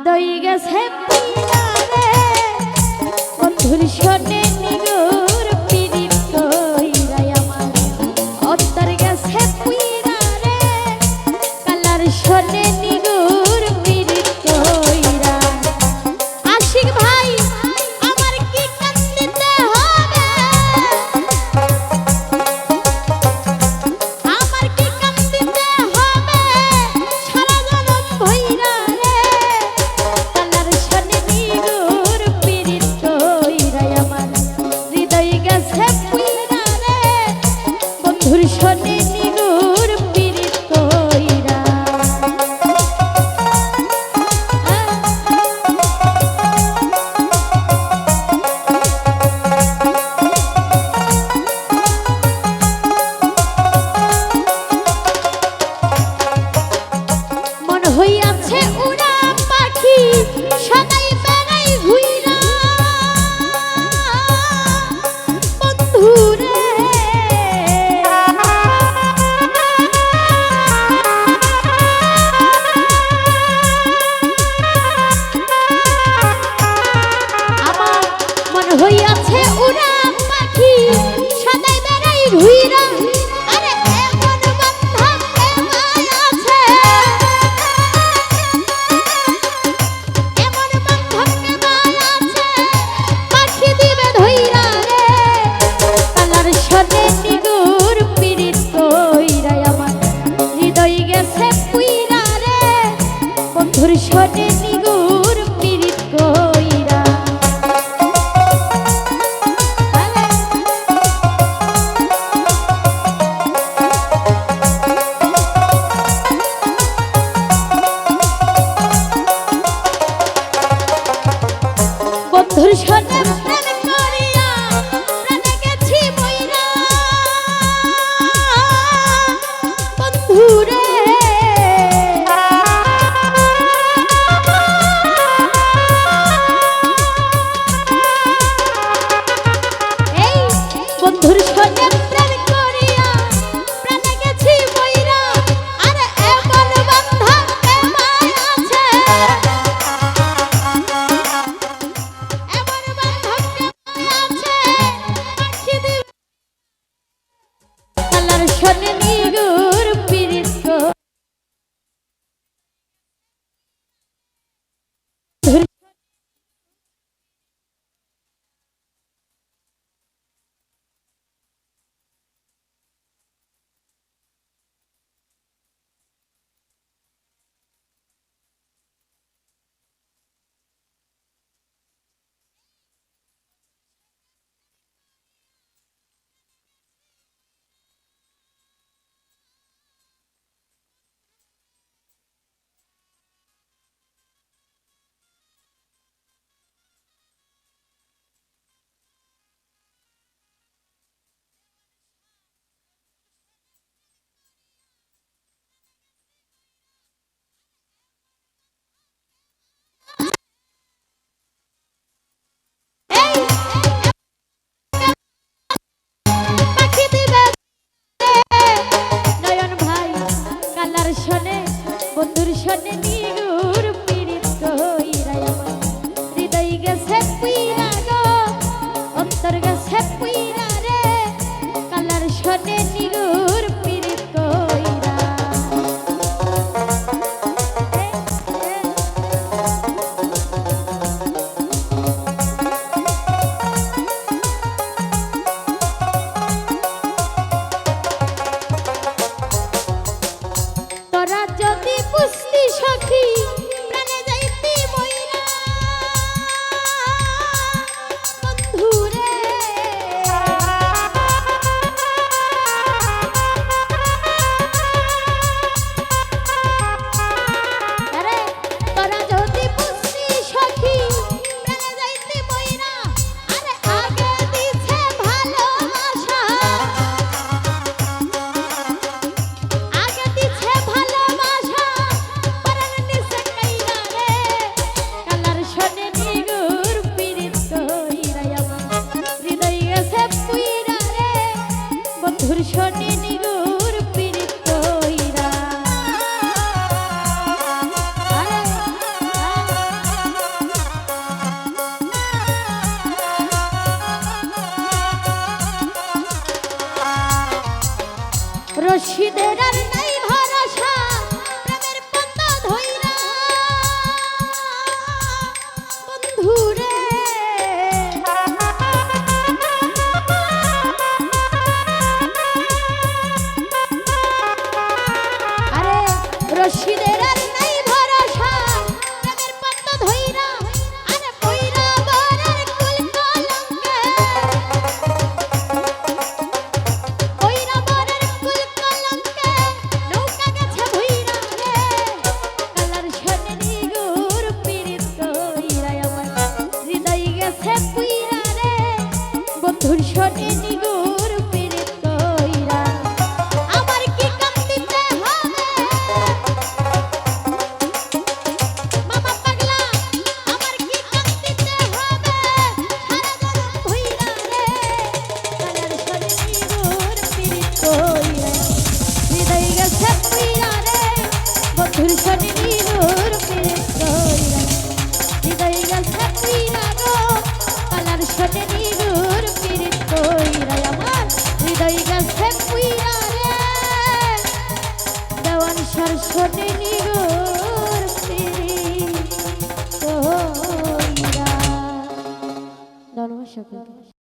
হৃদয় গেছে পুইরা রে বন্ধুর শোনে নিগুর পিরিত কইরা আমার অন্তর গেছে পুইরা রে কালার শোনে নিগুর পিরিত কইরা আশিক ভাই আমার কি কান্দিতে হবে আমার কি কান্দিতে হবে সারা জনম ভইরা রে কালার শোনে নিগুর পিরিত কইরা আমার হৃদয় গেছে পুইরা রে বন্ধুর শোনে নিগুর পিরিত কইরা মন হইয়াছে উড়া পাখি সদাই বেড়াই ঘুইরা বন্ধুরে আমার মন হইয়াছে উড়া পাখি সদাই বেড়াই ঘুইরা আরে এমন বান্ধব কেমায় আছে এমন বান্ধব কেমায় আছে পাখি দিবে ধইরা রে কালার শোনে নিগুর পিরিত কইরা আমার হৃদয় গেছে পুইরা রে বন্ধুর শোনে নিগুর পিরিত কইরা বন্ধুর শোনে প্রাণ করিয়া প্রাণে গেছি মইরা বন্ধুরে এই বন্ধুর শোনে প্রাণ করিয়া প্রাণে গেছি মইরা আরে এমন বান্ধব কেমায় আছে এমন বান্ধব রশিদের আর নাই ভরসা প্রেমের পন্থা ধইরা বন্ধুরে আরে রশিদের আর নাই ভরসা প্রেমের পন্থা ধইরা আরে কইরা বরের কুল কলঙ্কে কইরা বরের কুল কলঙ্কে নৌকা গেছে ভুইরা রে কালার শোনে নিগুর পীড়িত কইরা আমার হৃদয় গেছে পুইরা রে বন্ধুর শোনে নিগুর পীড়িত কইরা আমার কি কান্দিতে হবে মামা পাগলা আমার কি কান্দিতে হবে সারা জনম ভুইরা রে কালার শোনে নিগুর পীড়িত কইরা হৃদয় গেছে পুইরা রে বন্ধুর শোনে নিগুর পীড়িত কইরা হৃদয় গেছে পুইরা গো কালার শোনে নিগুর পীড়িত কইরা আমার হৃদয় গেছে পুইরা রে দেওয়ান সার শোনে নিগুর পীড়িত কইরা। ধন্যবাদ সকলকে।